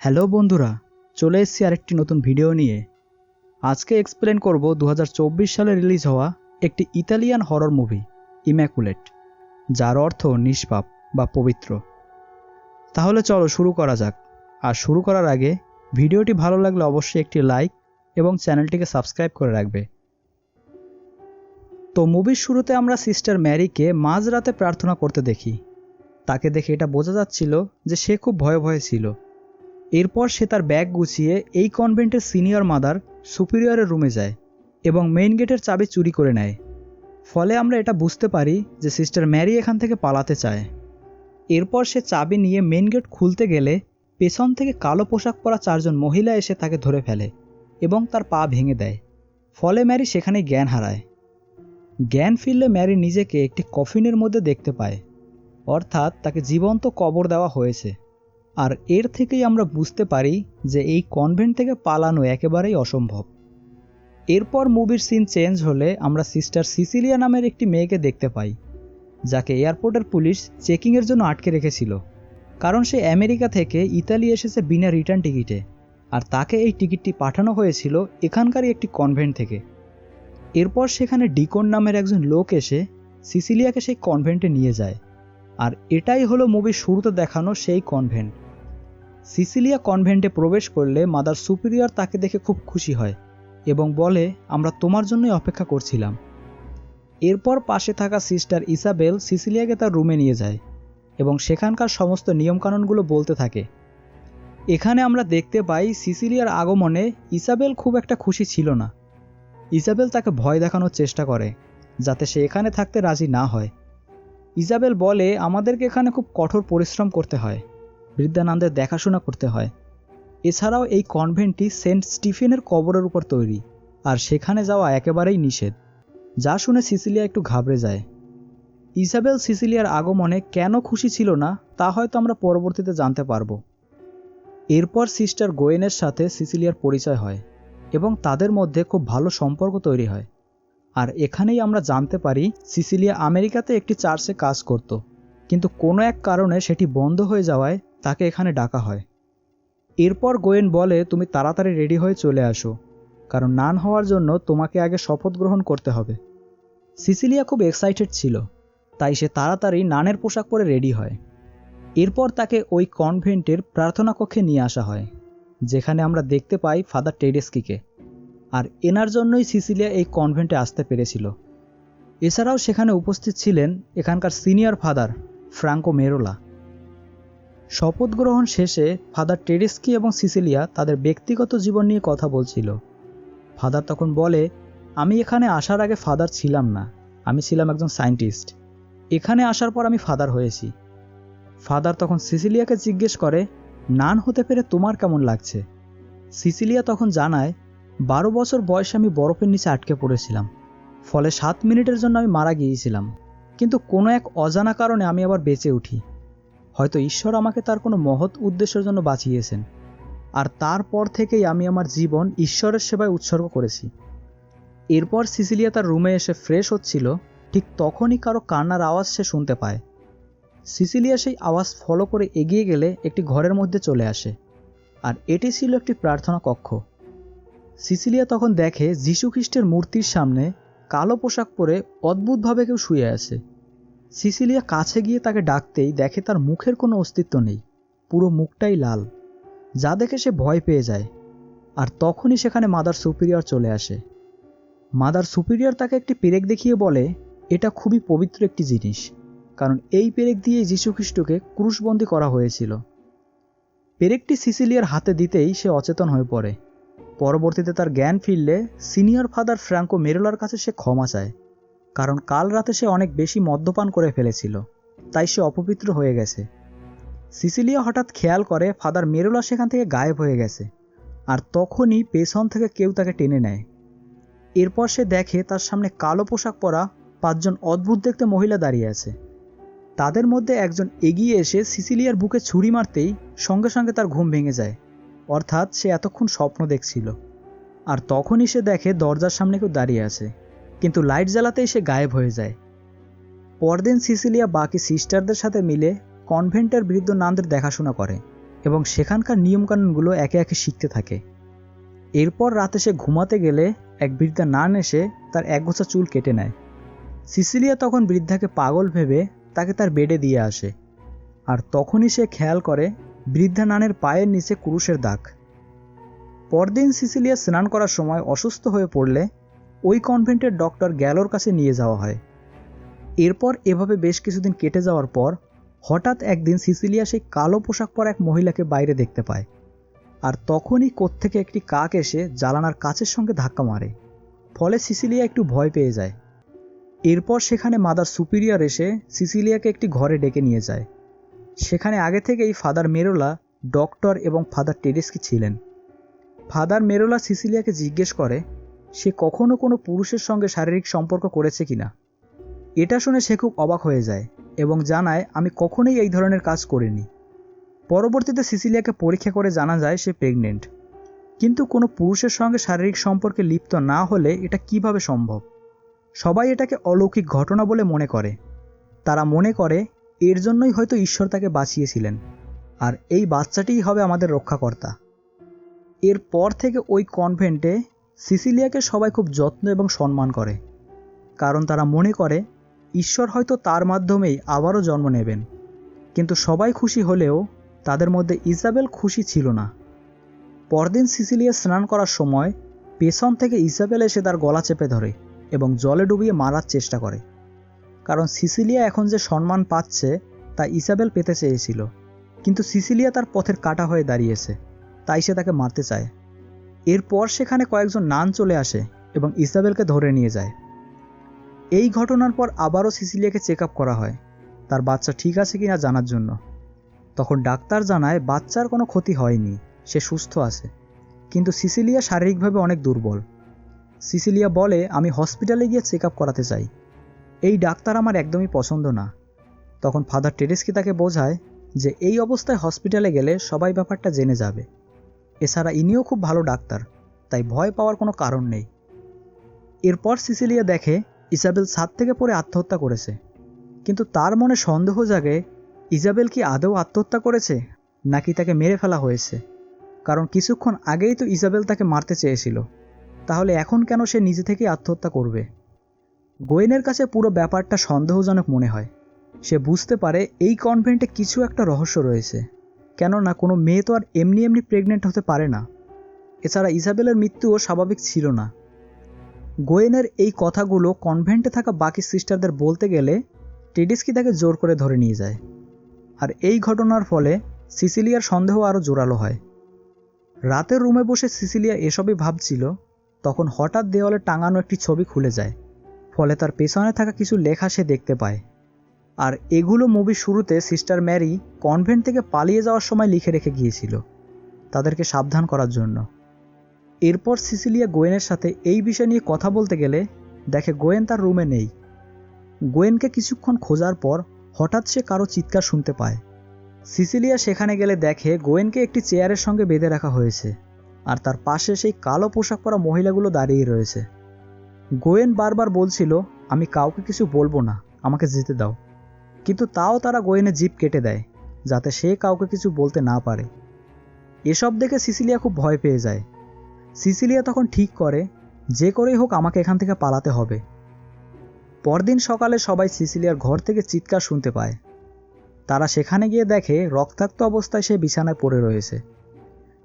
Hello বন্ধুরা, চলে এসেছি আরেকটি নতুন ভিডিও নিয়ে। আজকে এক্সপ্লেন করব 2024 সালে রিলিজ হওয়া একটি ইতালিয়ান হরর মুভি ইম্যাকুলেট, যার অর্থ নিষ্পাপ বা পবিত্র। তাহলে চলো শুরু করা যাক। আর শুরু করার আগে ভিডিওটি ভালো লাগলে অবশ্যই একটি লাইক এবং চ্যানেলটিকে সাবস্ক্রাইব করে রাখবে। তো মুভির শুরুতে আমরা সিস্টার ম্যারিকে মাঝরাতে প্রার্থনা করতে দেখি। তাকে দেখে এটা বোঝা যাচ্ছিল যে সে খুব ভয়ে ভয়ে ছিল। এরপর সে তার ব্যাগ গুছিয়ে এই কনভেন্টের সিনিয়র মাদার সুপিরিয়রের রুমে যায় এবং মেইন গেটের চাবি চুরি করে নেয়। ফলে আমরা এটা বুঝতে পারি যে সিস্টার ম্যারি এখান থেকে পালাতে চায়। এরপর সে চাবি নিয়ে মেইন গেট খুলতে গেলে পেছন থেকে কালো পোশাক পরা চারজন মহিলা এসে তাকে ধরে ফেলে এবং তার পা ভেঙে দেয়। ফলে ম্যারি সেখানেই জ্ঞান হারায়। জ্ঞান ফিরলে ম্যারি নিজেকে একটি কফিনের মধ্যে দেখতে পায়, অর্থাৎ তাকে জীবন্ত কবর দেওয়া হয়েছে। আর এর থেকেই আমরা বুঝতে পারি যে এই কনভেন্ট থেকে পালানো একেবারেই অসম্ভব। এরপর মুভির সিন চেঞ্জ হলে আমরা সিস্টার সিসিলিয়া নামের একটি মেয়েকে দেখতে পাই, যাকে এয়ারপোর্টের পুলিশ চেকিংয়ের জন্য আটকে রেখেছিল, কারণ সে আমেরিকা থেকে ইতালি এসেছে বিনা রিটার্ন টিকিটে। আর তাকে এই টিকিটটি পাঠানো হয়েছিল এখানকারই একটি কনভেন্ট থেকে। এরপর সেখানে ডিকন নামের একজন লোক এসে সিসিলিয়াকে সেই কনভেন্টে নিয়ে যায়। আর এটাই হলো মুভির শুরুতে দেখানো সেই কনভেন্ট। সিসিলিয়া কনভেন্টে প্রবেশ করলে মাদার সুপিরিয়র তাকে দেখে খুব খুশি হয় এবং বলে, আমরা তোমার জন্যই অপেক্ষা করছিলাম। এরপর পাশে থাকা সিস্টার ইসাবেল সিসিলিয়াকে তার রুমে নিয়ে যায় এবং সেখানকার সমস্ত নিয়মকানুনগুলো বলতে থাকে। এখানে আমরা দেখতে পাই সিসিলিয়ার আগমনে ইসাবেল খুব একটা খুশি ছিল না। ইসাবেল তাকে ভয় দেখানোর চেষ্টা করে যাতে সে এখানে থাকতে রাজি না হয়। ইসাবেল বলে, আমাদেরকে এখানে খুব কঠোর পরিশ্রম করতে হয়, বৃদ্ধানন্দের দেখাশোনা করতে হয়। এছাড়াও এই কনভেন্টটি সেন্ট স্টিফেনের কবরের উপর তৈরি, আর সেখানে যাওয়া একেবারেই নিষেধ। যা শুনে সিসিলিয়া একটু ঘাবড়ে যায়। ইসাবেল সিসিলিয়ার আগমনে কেন খুশি ছিল না তা হয়তো আমরা পরবর্তীতে জানতে পারব। এরপর সিস্টার গোয়েনের সাথে সিসিলিয়ার পরিচয় হয় এবং তাদের মধ্যে খুব ভালো সম্পর্ক তৈরি হয়। আর এখানেই আমরা জানতে পারি সিসিলিয়া আমেরিকাতে একটি চার্চে কাজ করত, কিন্তু কোনো এক কারণে সেটি বন্ধ হয়ে যাওয়ায় তাকে এখানে ডাকা হয়। এরপর গোয়েন বলে, তুমি তাড়াতাড়ি রেডি হয়ে চলে আসো, কারণ নান হওয়ার জন্য তোমাকে আগে শপথ গ্রহণ করতে হবে। সিসিলিয়া খুব এক্সাইটেড ছিল, তাই সে তাড়াতাড়ি নানের পোশাক পরে রেডি হয়। এরপর তাকে ওই কনভেন্টের প্রার্থনা কক্ষে নিয়ে আসা হয়, যেখানে আমরা দেখতে পাই ফাদার টেডেস্কিকে। আর এনার জন্যই সিসিলিয়া এই কনভেন্টে আসতে পেরেছিল। এছাড়াও সেখানে উপস্থিত ছিলেন এখানকার সিনিয়র ফাদার ফ্রাঙ্কো মেরোলা। শপথ গ্রহণ শেষে ফাদার টেডেস্কি এবং সিসিলিয়া তাদের ব্যক্তিগত জীবন নিয়ে কথা বলছিল। ফাদার তখন বলে, আমি এখানে আসার আগে ফাদার ছিলাম না, আমি ছিলাম একজন সায়েন্টিস্ট। এখানে আসার পর আমি ফাদার হয়েছি। ফাদার তখন সিসিলিয়াকে জিজ্ঞেস করে, নান হতে পেরে তোমার কেমন লাগছে? সিসিলিয়া তখন জানায়, 12 বছর বয়সে আমি বরফের নিচে আটকে পড়েছিলাম, ফলে 7 মিনিটের জন্য আমি মারা গিয়েছিলাম, কিন্তু কোনো এক অজানা কারণে আমি আবার বেঁচে উঠি। হয়তো ঈশ্বর আমাকে তার কোনো মহৎ উদ্দেশ্যের জন্য বাঁচিয়েছেন, আর তারপর থেকেই আমি আমার জীবন ঈশ্বরের সেবায় উৎসর্গ করেছি। এরপর সিসিলিয়া তার রুমে এসে ফ্রেশ হচ্ছিল, ঠিক তখনই কারো কান্নার আওয়াজ সে শুনতে পায়। সিসিলিয়া সেই আওয়াজ ফলো করে এগিয়ে গেলে একটি ঘরের মধ্যে চলে আসে, আর এটি ছিল একটি প্রার্থনা কক্ষ। সিসিলিয়া তখন দেখে যীশুখ্রিস্টের মূর্তির সামনে কালো পোশাক পরে অদ্ভুতভাবে কেউ শুয়ে আছে। সিসিলিয়া কাছে গিয়ে তাকে ডাকতেই দেখে তার মুখের কোনো অস্তিত্ব নেই, পুরো মুখটাই লাল, যা দেখে সে ভয় পেয়ে যায়। আর তখনই সেখানে মাদার সুপিরিয়র চলে আসে। মাদার সুপিরিয়র তাকে একটি পেরেক দেখিয়ে বলে, এটা খুবই পবিত্র একটি জিনিস, কারণ এই পেরেক দিয়েই যীশুখ্রিস্টকে ক্রুশবন্দী করা হয়েছিল। পেরেকটি সিসিলিয়ার হাতে দিতেই সে অচেতন হয়ে পড়ে। পরবর্তীতে তার জ্ঞান ফিরলে সিনিয়র ফাদার ফ্রাঙ্কো মেরোলার কাছে সে ক্ষমা চায়, কারণ কাল রাতে সে অনেক বেশি মদ্যপান করে ফেলেছিল, তাই সে অপবিত্র হয়ে গেছে। সিসিলিয়া হঠাৎ খেয়াল করে ফাদার মেরোলা সেখান থেকে গায়েব হয়ে গেছে, আর তখনই পেছন থেকে কেউ তাকে টেনে নেয়। এরপর সে দেখে তার সামনে কালো পোশাক পরা 5 জন অদ্ভুত দেখতে মহিলা দাঁড়িয়ে আছে। তাদের মধ্যে একজন এগিয়ে এসে সিসিলিয়ার বুকে ছুরি মারতেই সঙ্গে সঙ্গে তার ঘুম ভেঙে যায়, অর্থাৎ সে এতক্ষণ স্বপ্ন দেখছিল। আর তখনই সে দেখে দরজার সামনে কেউ দাঁড়িয়ে আছে, কিন্তু লাইট জ্বালাতেই সে গায়েব হয়ে যায়। পরদিন সিসিলিয়া বাকি সিস্টারদের সাথে মিলে কনভেন্টের বৃদ্ধ নানদের দেখাশোনা করে এবং সেখানকার নিয়মকানুনগুলো একে একে শিখতে থাকে। এরপর রাতে সে ঘুমাতে গেলে এক বৃদ্ধা নান এসে তার একগোছা চুল কেটে নেয়। সিসিলিয়া তখন বৃদ্ধাকে পাগল ভেবে তাকে তার বেডে দিয়ে আসে, আর তখনই সে খেয়াল করে বৃদ্ধা নানের পায়ের নিচে ক্রুশের দাগ। পরদিন সিসিলিয়া স্নান করার সময় অসুস্থ হয়ে পড়লে ওই কনভেন্টের ডক্টর গ্যালোর কাছে নিয়ে যাওয়া হয়। এরপর এভাবে বেশ কিছুদিন কেটে যাওয়ার পর হঠাৎ একদিন সিসিলিয়া সেই কালো পোশাক পরা এক মহিলাকে বাইরে দেখতে পায়, আর তখনই কোত্থেকে একটি কাক এসে জানালার কাচের সঙ্গে ধাক্কা মারে। ফলে সিসিলিয়া একটু ভয় পেয়ে যায়। এরপর সেখানে মাদার সুপিরিয়র এসে সিসিলিয়াকে একটি ঘরে ডেকে নিয়ে যায়। সেখানে আগে থেকেই ফাদার মেরোলা, ডক্টর এবং ফাদার টেডেস্কি ছিলেন। ফাদার মেরোলা সিসিলিয়াকে জিজ্ঞেস করে সে কখনো কোনো পুরুষের সঙ্গে শারীরিক সম্পর্ক করেছে কিনা। এটা শুনে সে খুব অবাক হয়ে যায় এবং জানায়, আমি কখনোই এই ধরনের কাজ করিনি। পরবর্তীতে সিসিলিয়াকে পরীক্ষা করে জানা যায় সে প্রেগনেন্ট। কিন্তু কোনো পুরুষের সঙ্গে শারীরিক সম্পর্কে লিপ্ত না হলে এটা কিভাবে সম্ভব? সবাই এটাকে অলৌকিক ঘটনা বলে মনে করে। তারা মনে করে এর জন্যই হয়তো ঈশ্বর তাকে বাঁচিয়েছিলেন, আর এই বাচ্চাটিই হবে আমাদের রক্ষাকর্তা। এরপর থেকে ওই কনভেন্টে সিসিলিয়াকে সবাই খুব যত্ন এবং সম্মান করে, কারণ তারা মনে করে ঈশ্বর হয়তো তার মাধ্যমেই আবারও জন্ম নেবেন। কিন্তু সবাই খুশি হলেও তাদের মধ্যে ইজাবেল খুশি ছিল না। পরদিন সিসিলিয়া স্নান করার সময় পেছন থেকে ইজাবেল এসে তার গলা চেপে ধরে এবং জলে ডুবিয়ে মারার চেষ্টা করে, কারণ সিসিলিয়া এখন যে সম্মান পাচ্ছে তা ইজাবেল পেতে চেয়েছিল। কিন্তু সিসিলিয়া তার পথের কাঁটা হয়ে দাঁড়িয়েছে, তাই সে তাকে মারতে চায়। এরপর সেখানে কয়েকজন নান চলে আসে এবং ইজাবেলকে ধরে নিয়ে যায়। এই ঘটনার পর আবারও সিসিলিয়াকে চেক আপ করা হয় তার বাচ্চা ঠিক আছে কিনা জানার জন্য। তখন ডাক্তার জানায় বাচ্চার কোনো ক্ষতি হয়নি, সে সুস্থ আছে। কিন্তু সিসিলিয়া শারীরিকভাবে অনেক দুর্বল। সিসিলিয়া বলে, আমি হসপিটালে গিয়ে চেক আপ করাতে চাই। এই ডাক্তার আমার একদমই পছন্দ না। তখন ফাদার টেডেস্কি তাকে বোঝায় যে এই অবস্থায় হসপিটালে গেলে সবাই ব্যাপারটা জেনে যাবে। এছাড়া ইনিও খুব ভালো ডাক্তার, তাই ভয় পাওয়ার কোনো কারণ নেই। এরপর সিসিলিয়া দেখে ইজাবেল ছাদ থেকে পড়ে আত্মহত্যা করেছে। কিন্তু তার মনে সন্দেহ জাগে, ইজাবেল কি আদৌ আত্মহত্যা করেছে নাকি তাকে মেরে ফেলা হয়েছে? কারণ কিছুক্ষণ আগেই তো ইজাবেল তাকে মারতে চেয়েছিল, তাহলে এখন কেন সে নিজে থেকেই আত্মহত্যা করবে? গোয়েনের কাছে পুরো ব্যাপারটা সন্দেহজনক মনে হয়। সে বুঝতে পারে এই কনভেন্টে কিছু একটা রহস্য রয়েছে, কেননা কোনো মেয়ে তো আর এমনি এমনি প্রেগনেন্ট হতে পারে না। এছাড়া ইজাবেলের মৃত্যুও স্বাভাবিক ছিল না। গোয়েনের এই কথাগুলো কনভেন্টে থাকা বাকি সিস্টারদের বলতে গেলে টেডেস্কি তাকে জোর করে ধরে নিয়ে যায়। আর এই ঘটনার ফলে সিসিলিয়ার সন্দেহ আরও জোরালো হয়। রাতের রুমে বসে সিসিলিয়া এসবই ভাবছিল, তখন হঠাৎ দেওয়ালে টাঙানো একটি ছবি খুলে যায়। ফলে তার পেছনে থাকা কিছু লেখা সে দেখতে পায়। আর এগুলো মুভির শুরুতে সিস্টার ম্যারি কনভেন্ট থেকে পালিয়ে যাওয়ার সময় লিখে রেখে গিয়েছিল, তাদেরকে সাবধান করার জন্য। এরপর সিসিলিয়া গোয়েনের সাথে এই বিষয় নিয়ে কথা বলতে গেলে দেখে গোয়েন তার রুমে নেই। গোয়েনকে কিছুক্ষণ খোঁজার পর হঠাৎ সে কারো চিৎকার শুনতে পায়। সিসিলিয়া সেখানে গেলে দেখে গোয়েনকে একটি চেয়ারের সঙ্গে বেঁধে রাখা হয়েছে, আর তার পাশে সেই কালো পোশাক পরা মহিলাগুলো দাঁড়িয়ে রয়েছে। গোয়েন বারবার বলছিল, আমি কাউকে কিছু বলবো না, আমাকে যেতে দাও। কিন্তু তাও তারা গোয়েনের জিভ কেটে দেয়, যাতে সে কাউকে কিছু বলতে না পারে। এসব দেখে সিসিলিয়া খুব ভয় পেয়ে যায়। সিসিলিয়া তখন ঠিক করে যে করেই হোক আমাকে এখান থেকে পালাতে হবে। পরদিন সকালে সবাই সিসিলিয়ার ঘর থেকে চিৎকার শুনতে পায়। তারা সেখানে গিয়ে দেখে রক্তাক্ত অবস্থায় সে বিছানায় পড়ে রয়েছে।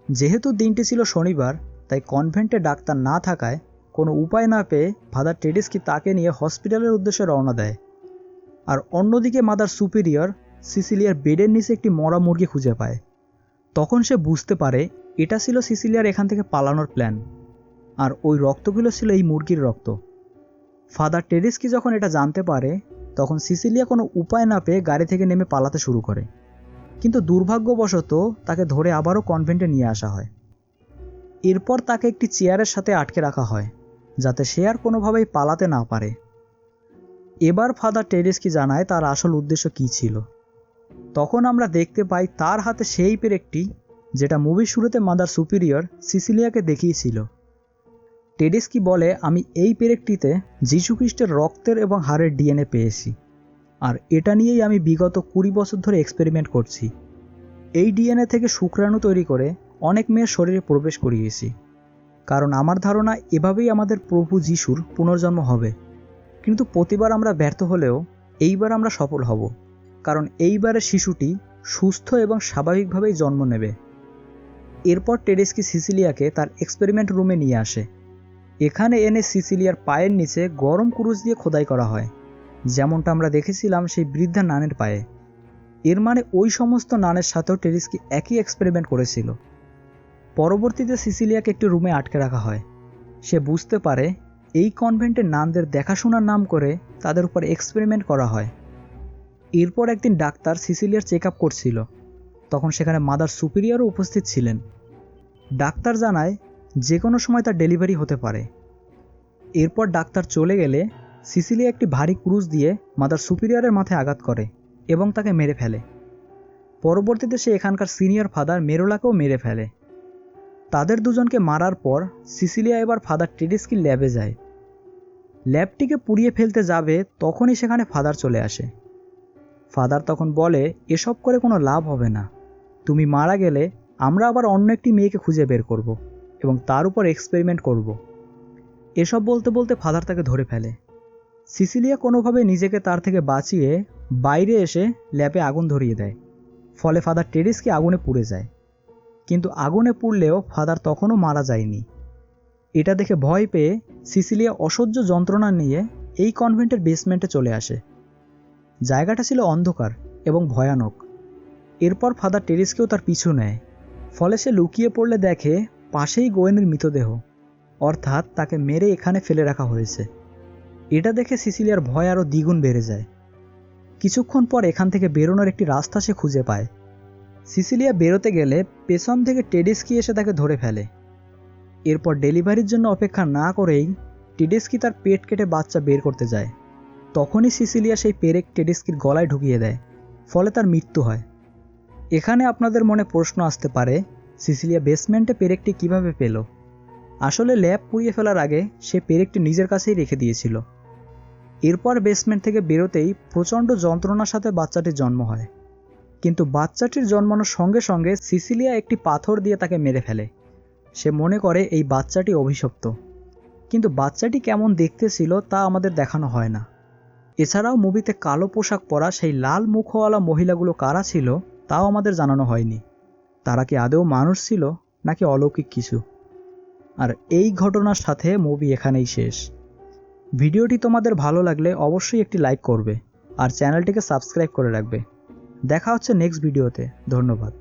যেহেতু দিনটি ছিল শনিবার, তাই কনভেন্টে ডাক্তার না থাকায় কোনো উপায় না পেয়ে ফাদার টেডেস্কি তাকে নিয়ে হসপিটালের উদ্দেশ্যে রওনা দেয়। আর অন্যদিকে মাদার সুপিরিয়র সিসিলিয়ার বেডের নিচে একটি মরা মুরগি খুঁজে পায়। তখন সে বুঝতে পারে এটা ছিল সিসিলিয়ার এখান থেকে পালানোর প্ল্যান, আর ওই রক্তগুলো ছিল এই মুরগির রক্ত। ফাদার টেডেস্কি যখন এটা জানতে পারে, তখন সিসিলিয়া কোনো উপায় না পেয়ে গাড়ি থেকে নেমে পালাতে শুরু করে। কিন্তু দুর্ভাগ্যবশত তাকে ধরে আবারও কনভেন্টে নিয়ে আসা হয়। এরপর তাকে একটি চেয়ারের সাথে আটকে রাখা হয়, যাতে সে আর কোনোভাবেই পালাতে না পারে। এবার ফাদার টেডেস্কি জানায় তার আসল উদ্দেশ্য কী ছিল। তখন আমরা দেখতে পাই তার হাতে সেই পেরেকটি, যেটা মুভির শুরুতে মাদার সুপিরিয়র সিসিলিয়াকে দেখিয়েছিল। টেডেস্কি বলে, আমি এই পেরেকটিতে যীশুখ্রিস্টের রক্তের এবং হাড়ের ডিএনএ পেয়েছি, আর এটা নিয়েই আমি বিগত 20 বছর ধরে এক্সপেরিমেন্ট করছি। এই ডিএনএ থেকে শুক্রাণু তৈরি করে অনেক মেয়ের শরীরে প্রবেশ করিয়েছি, কারণ আমার ধারণা এভাবেই আমাদের প্রভু যিশুর পুনর্জন্ম হবে। কিন্তু প্রতিবার আমরা ব্যর্থ হলেও এইবার আমরা সফল হব, কারণ এইবারের শিশুটি সুস্থ এবং স্বাভাবিকভাবেই জন্ম নেবে। এরপর টেডেস্কি সিসিলিয়াকে তার এক্সপেরিমেন্ট রুমে নিয়ে আসে। এখানে এনে সিসিলিয়ার পায়ের নিচে গরম কুরুশ দিয়ে খোদাই করা হয়, যেমনটা আমরা দেখেছিলাম সেই বৃদ্ধা নানের পায়ে। এর মানে ওই সমস্ত নানের সাথেও টেডেস্কি একই এক্সপেরিমেন্ট করেছিল। পরবর্তীতে সিসিলিয়াকে একটি রুমে আটকে রাখা হয়। সে বুঝতে পারে এই কনভেন্টের নানদের দেখাশোনার নাম করে তাদের উপর এক্সপেরিমেন্ট করা হয়। এরপর একদিন ডাক্তার সিসিলিয়ার চেক আপ করছিল, তখন সেখানে মাদার সুপিরিয়রও উপস্থিত ছিলেন। ডাক্তার জানায় যে কোনো সময় তার ডেলিভারি হতে পারে। এরপর ডাক্তার চলে গেলে সিসিলিয়া একটি ভারী ক্রুশ দিয়ে মাদার সুপিরিয়রের মাথায় আঘাত করে এবং তাকে মেরে ফেলে। পরবর্তীতে সে এখানকার সিনিয়র ফাদার মেরোলাকেও মেরে ফেলে। তাদের দুজনকে মারার পর সিসিলিয়া এবার ফাদার টেডেস্কির ল্যাবে যায়। ল্যাবটিকে পুড়িয়ে ফেলতে যাবে, তখনই সেখানে ফাদার চলে আসে। ফাদার তখন বলে, এসব করে কোনো লাভ হবে না, তুমি মারা গেলে আমরা আবার অন্য একটি মেয়েকে খুঁজে বের করব এবং তার উপর এক্সপেরিমেন্ট করব। এসব বলতে বলতে ফাদার তাকে ধরে ফেলে। সিসিলিয়া কোনোভাবে নিজেকে তার থেকে বাঁচিয়ে বাইরে এসে ল্যাবে আগুন ধরিয়ে দেয়, ফলে ফাদার টেডেস্কি আগুনে পুড়ে যায়। কিন্তু আগুনে পুড়লেও ফাদার তখনও মারা যায়নি। এটা দেখে ভয় পেয়ে সিসিলিয়া অসহ্য যন্ত্রণা নিয়ে এই কনভেন্টের বেসমেন্টে চলে আসে। জায়গাটা ছিল অন্ধকার এবং ভয়ানক। এরপর ফাদার টেডেস্কিও তার পিছু নেয়, ফলে সে লুকিয়ে পড়লে দেখে পাশেই গোয়েনের মৃতদেহ, অর্থাৎ তাকে মেরে এখানে ফেলে রাখা হয়েছে। এটা দেখে সিসিলিয়ার ভয় আরও দ্বিগুণ বেড়ে যায়। কিছুক্ষণ পর এখান থেকে বেরোনোর একটি রাস্তা সে খুঁজে পায়। সিসিলিয়া বেরোতে গেলে পেছন থেকে টেডেস্কি এসে তাকে ধরে ফেলে। এরপর ডেলিভারির জন্য অপেক্ষা না করেই টেডেস্কি তার পেট কেটে বাচ্চা বের করতে যায়। তখনই সিসিলিয়া সেই পেরেক টেডেস্কির গলায় ঢুকিয়ে দেয়, ফলে তার মৃত্যু হয়। এখানে আপনাদের মনে প্রশ্ন আসতে পারে, সিসিলিয়া বেসমেন্টে পেরেকটি কিভাবে পেল? আসলে ল্যাব পুড়িয়ে ফেলার আগে সে পেরেকটি নিজের কাছেই রেখে দিয়েছিল। এরপর বেসমেন্ট থেকে বেরোতেই প্রচণ্ড যন্ত্রণার সাথে বাচ্চাটির জন্ম হয়। কিন্তু বাচ্চাটির জন্মানোর সঙ্গে সঙ্গে সিসিলিয়া একটি পাথর দিয়ে তাকে মেরে ফেলে। সে মনে করে এই বাচ্চাটি অভিশপ্ত, কিন্তু বাচ্চাটি কেমন দেখতে ছিল তা আমাদের দেখানো হয় না। এছাড়াও মুভিতে কালো পোশাক পরা সেই লাল মুখওয়ালা মহিলাগুলো কারা ছিল তাও আমাদের জানানো হয়নি। তারা কি আদৌ মানুষ ছিল নাকি অলৌকিক কিছু? আর এই ঘটনার সাথে মুভি এখানেই শেষ। ভিডিওটি তোমাদের ভালো লাগলে অবশ্যই একটি লাইক করবে আর চ্যানেলটিকে সাবস্ক্রাইব করে রাখবে। দেখা হচ্ছে নেক্সট ভিডিওতে। ধন্যবাদ।